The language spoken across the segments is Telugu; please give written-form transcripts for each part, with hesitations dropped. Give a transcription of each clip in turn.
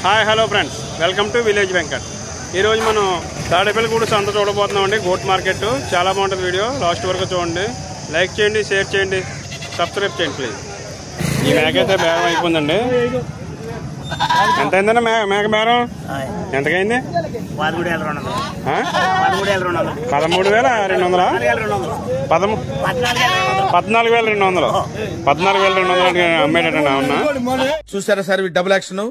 Hi hello friends, welcome to village Venkat. ఈరోజు మనం తాడేపల్లిగూడ సంత చూడబోతున్నామండి. గోట్ మార్కెట్ చాలా బాగుంటుంది. వీడియో లాస్ట్ వరకు చూడండి. లైక్ చేయండి, షేర్ చేయండి, సబ్స్క్రైబ్ చేయండి ప్లీజ్. ఈ మేక అయితే బేరం అయిపోయిందండి. ఎంత అయిందన్న మేక బేరం? ఎంతకైంది? 13,200. 14,200 14,200 అమ్మేటండి. అవునా? చూసారా సార్ డబుల్ యాక్షన్.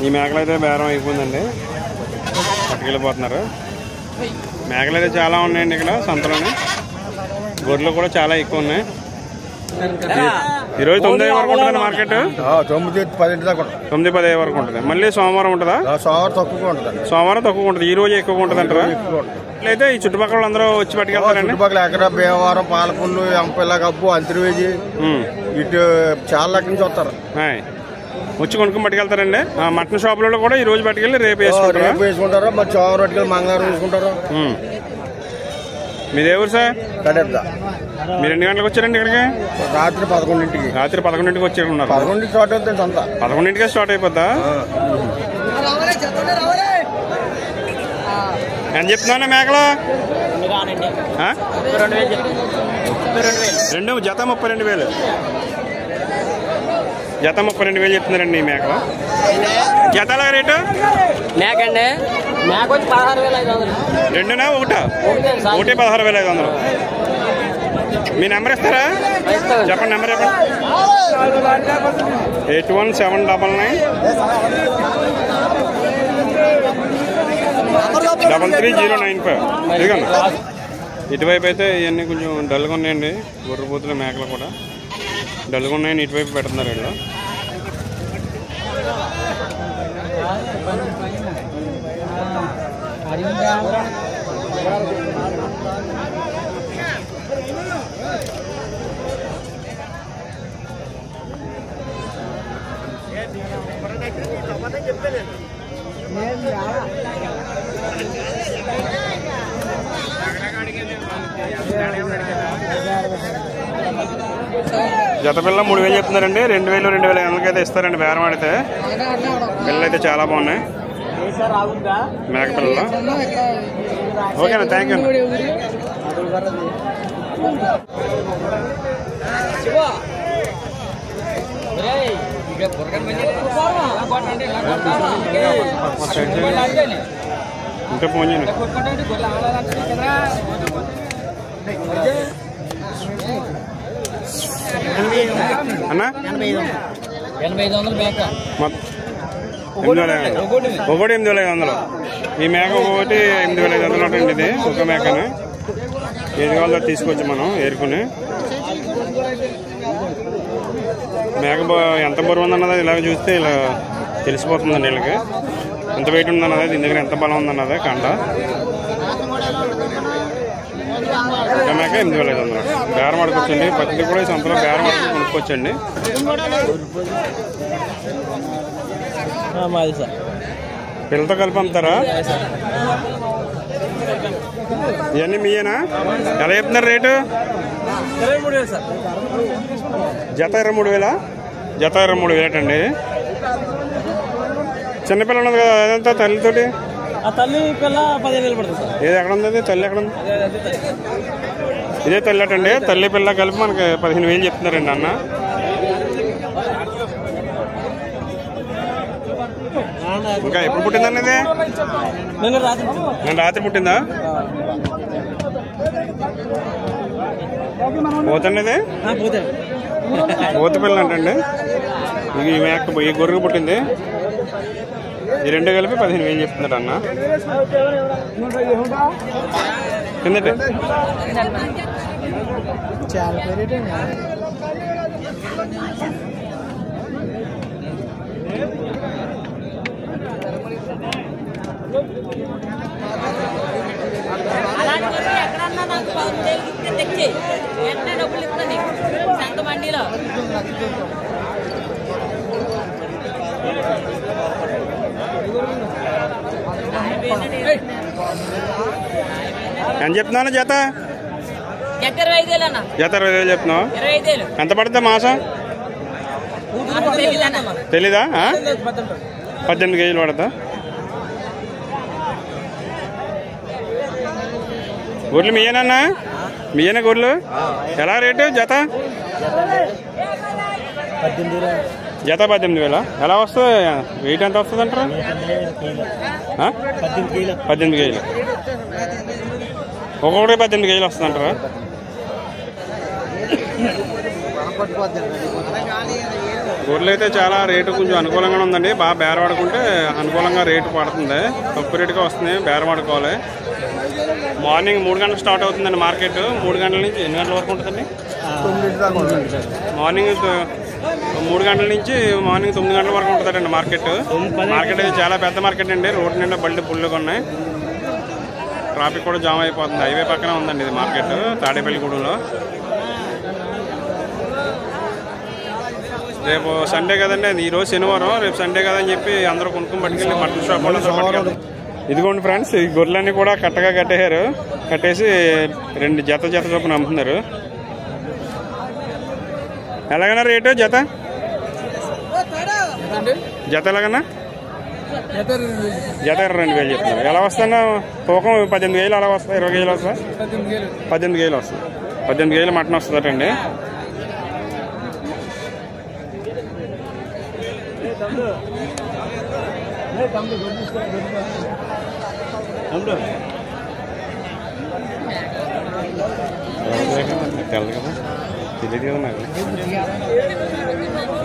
ఈ మేకలు అయితే బేరం అయిపోయిందండి. పట్టుకెళ్ళిపోతున్నారు. మేకలు అయితే చాలా ఉన్నాయండి ఇక్కడ సంతలోనే. గొర్రెలు కూడా చాలా ఎక్కువ ఉన్నాయి. ఈరోజు 9 వరకు ఉంటుంది మార్కెట్. 9-10 వరకు ఉంటుంది. మళ్ళీ సోమవారం ఉంటుందా? సోమవారం తక్కువ ఉంటుంది. ఈ రోజు ఎక్కువ ఉంటుంది అంటారా? అయితే ఈ చుట్టుపక్కల అందరూ వచ్చి పట్టుకెళ్తారండి. ఎక్కడ భీమవరం, పాలకొల్లు, ఎంపల్లా కప్పు, అంతర్వేజీ ఇటు చాలా నుంచి వస్తారు. వచ్చి కొనుక్కొని పట్టుకెళ్తారండి. మటన్ షాపులలో కూడా ఈ రోజు పట్టుకెళ్ళి రేపు వేసుకుంటారు. మరి సోమవారం పట్టుకెళ్ళి మంగళవారం వేసుకుంటారు. మీది ఎవరు సార్? మీరు ఎన్ని గంటలకు వచ్చారండి ఇక్కడికి? రాత్రి 11ంటికి. రాత్రి 11ంటికి వచ్చేట్టున్నారు. 11ంటికి స్టార్ట్ అవుతుంది సంత. 11ంటికే స్టార్ట్ అయిపోద్దా? ఎంత చెప్తున్నా మేకలు? రెండు జత 32,000. జత 32,000 చెప్తున్నారండి ఈ మేకలు. జతల రేటు మేకండి మేక వచ్చి 16,500. రెండునా ఒకటి 16,500. మీ నెంబర్ ఇస్తారా? చెప్పండి. నెంబర్ చెప్పండి. 8179933095. ఇదిగోండి. ఇటువైపు అయితే ఇవన్నీ కొంచెం డల్గా ఉన్నాయండి. గొర్రెపోతుల మేకలు కూడా డల్గా ఉన్నాయని ఇటువైపు పెడుతున్నారు వీళ్ళు. జత పిల్ల 3,000 చెప్తున్నారండి. 2,000 2,500 అయితే ఇస్తారండి బేరం ఆడితే. పిల్లలు అయితే చాలా బాగున్నాయి మేక పిల్లలు. ఓకేనా? Thank you. ఇంకా ఫోన్ చేయండి అన్నా. 8,500 మేక. ఒకటి 8,500. ఈ మేక ఒకటి 8,500 అండి. ఇది ఒక మేకను ఏది కావాలో తీసుకోవచ్చు మనం ఏరుకుని. మేక ఎంత బరువు ఉందన్నది ఇలాగ చూస్తే ఇలా తెలిసిపోతుందండి వీళ్ళకి. ఎంత వెయిట్ ఉందన్నది, దీని దగ్గర ఎంత బలం ఉందన్నది కండ. ఒక మేక 8,500. బేరం ఆడుకోవచ్చండి. పత్తి కూడా ఈ సంతలో బేరం ఆడుకుని కొనుక్కోవచ్చండి. పిల్లతో కలిపి అమ్ముతారా? ఇవన్నీ మీయేనా? ఎలా చెప్తున్నారు రేటు? జత 23,000. జత 23,000 అండి. చిన్నపిల్ల ఉన్నది కదా, అదంతా తల్లితోటి. తల్లి పిల్ల 15,000 పడుతుంది సార్. ఏది ఎక్కడ ఉంది? తల్లి ఎక్కడ ఉంది? ఇదే తల్లి అటండి. తల్లి పిల్ల కలిపి మనకి 15,000 చెప్తున్నారండి అన్న. ఇంకా ఎప్పుడు పుట్టిందండి ఇది? నేను రాత్రి పుట్టిందా? పోతండి ఇది? పోత పిల్ల అంటండి. ఈ మేక ఈ గొర్రెకు పుట్టింది. ఈ రెండు కలిపి 15,000 చెప్తున్నాడు అన్న. కిందటి తెచ్చి వెంటనే డబ్బులు ఇస్తాను నీకు సంత మండీలో. ఎంత చెప్తున్నాను జత? జత 25,000 అన్న. జత 25,000 చెప్తున్నావు. 25,000 ఎంత పడుతుందా మాసం? తెలీదా? 18 కేజీలు పడతా. గొర్రెలు మీయేనన్నా? మీయేనా గొర్రెలు? ఎలా రేటు జత? జత 18,000. ఎలా వస్తుంది? వెయిట్ ఎంత వస్తుంది అంటారా? 18 కేజీలు. ఒక్కొక్కటి 18 కేజీలు వస్తుంది అంటారా? గొర్రెలు అయితే చాలా రేటు కొంచెం అనుకూలంగానే ఉందండి. బాగా బేరవాడుకుంటే అనుకూలంగా రేటు పడుతుంది. తక్కువ రేటుగా వస్తుంది, బేరవాడుకోవాలి. మార్నింగ్ 3 గంటలకు స్టార్ట్ అవుతుందండి మార్కెట్. 3 గంటల నుంచి ఎన్ని గంటల వరకు ఉంటుందండి? మార్నింగ్ 3 గంటల నుంచి మార్నింగ్ 9 గంటల వరకు ఉంటుందండి మార్కెట్. మార్కెట్ అయితే చాలా పెద్ద మార్కెట్ అండి. రోడ్డు నిండా బళ్ళు పుల్లుగా ఉన్నాయి. ట్రాఫిక్ కూడా జామ్ అయిపోతుంది. హైవే పక్కన ఉందండి ఇది మార్కెట్ తాడేపల్లిగూడెంలో. రేపు సండే కదండి, ఈరోజు శనివారం, రేపు సండే కదని చెప్పి అందరూ కొనుక్కొని పట్టుకెళ్ళి మటన్ షాప్ వాళ్ళు. ఇదిగోండి ఫ్రెండ్స్, ఈ గొర్రెలన్నీ కూడా కట్టగా కట్టేశారు. కట్టేసి 2 జత చొప్పున అమ్ముతున్నారు. ఎలాగన్నా రేటు జత? జత ఎలాగన్నా? జత 22,000 చెప్తున్నారు. ఎలా వస్తున్నా తూకం? 18,000 అలా వస్తాయి. 20 కేజీలు వస్తాయి. 18 కేజీలు వస్తుంది. 18 కేజీలు మటన్ వస్తుందటండి. తెలదు కదా, తెలియదు కదా నాకు.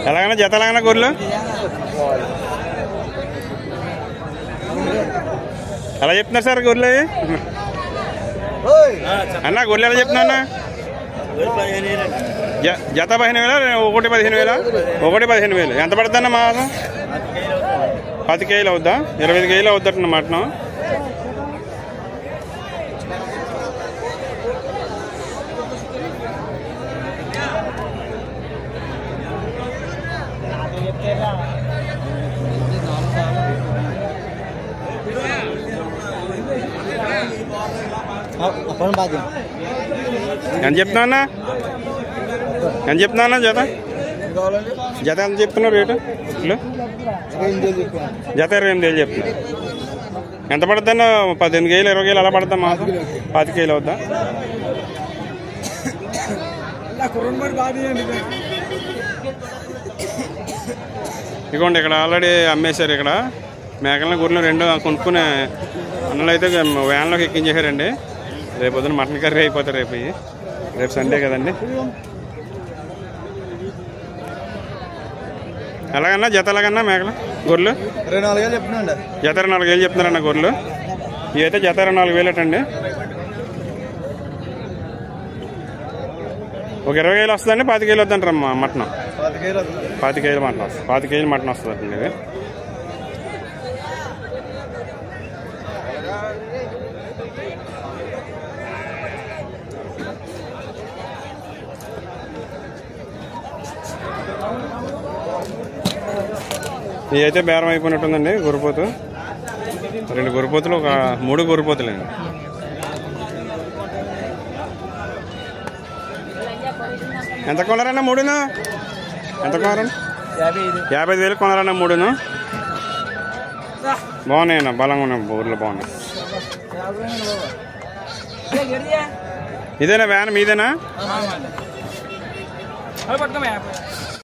ఎలాగైనా జత ఎలాగైనా గొర్రెలు ఎలా చెప్తున్నారు సార్? గొర్రెలు అన్న గొర్రెలు ఎలా చెప్తున్నా అన్న? జత 15,000, ఒకటి 15,000. ఒకటి 15,000. ఎంత పడుతుందన్న మాసం? 10 కేజీలు అవుద్దా? 25 కేజీలు అవుద్దట మటన్. ఎంత చెప్తున్నా అన్న? ఎంత చెప్తున్నా అన్న జత? జత ఎంత చెప్తున్నావు రేటు? జత 28,000 చెప్తున్నా. ఎంత పడుతుందన్న? 18 కేజీలు, 20 కేజీలు అలా పడుతుందా మాసం? 10 కేజీలు అవుద్దా? ఇదిగోండి ఇక్కడ ఆల్రెడీ అమ్మేశారు. ఇక్కడ మేకలను గొర్రెలు 2 కొనుక్కునే అన్నలు అయితే వ్యాన్లోకి ఎక్కించేశారండి. రేపు పొద్దున మటన్ కర్రీ అయిపోతారు. రేపు సండే కదండి. ఎలాగన్నా జత ఎలాగన్నా మేకలు గొర్రెలు? 24,000 చెప్తున్నాండి. జత 24,000 చెప్తున్నారన్న గొర్రెలు. ఇవైతే జత 24,000 అండి. ఒక 20 కేజీలు వస్తుందండి. 10 కేజీలు వద్దంటారమ్మా మటన్. 10 కేజీలు మటన్ వస్తుంది. 10 కేజీలు మటన్ వస్తుందండి ఇది. ఇదైతే బేరం అయిపోయినట్టుందండి. గొర్రెపోతు 2 గొర్రెపోతులు, ఒక 3 గొర్రెపోతులు అండి. ఎంత కొన్నారన్నా 3? ఎంత కొన్నారన్నా? 55,000 కొన్నారన్నా 3. బాగున్నాయి అన్న, బలంగా ఉన్నాయి. ఊర్లో బాగున్నాయి. ఇదేనా వ్యాన్ మీదేనా?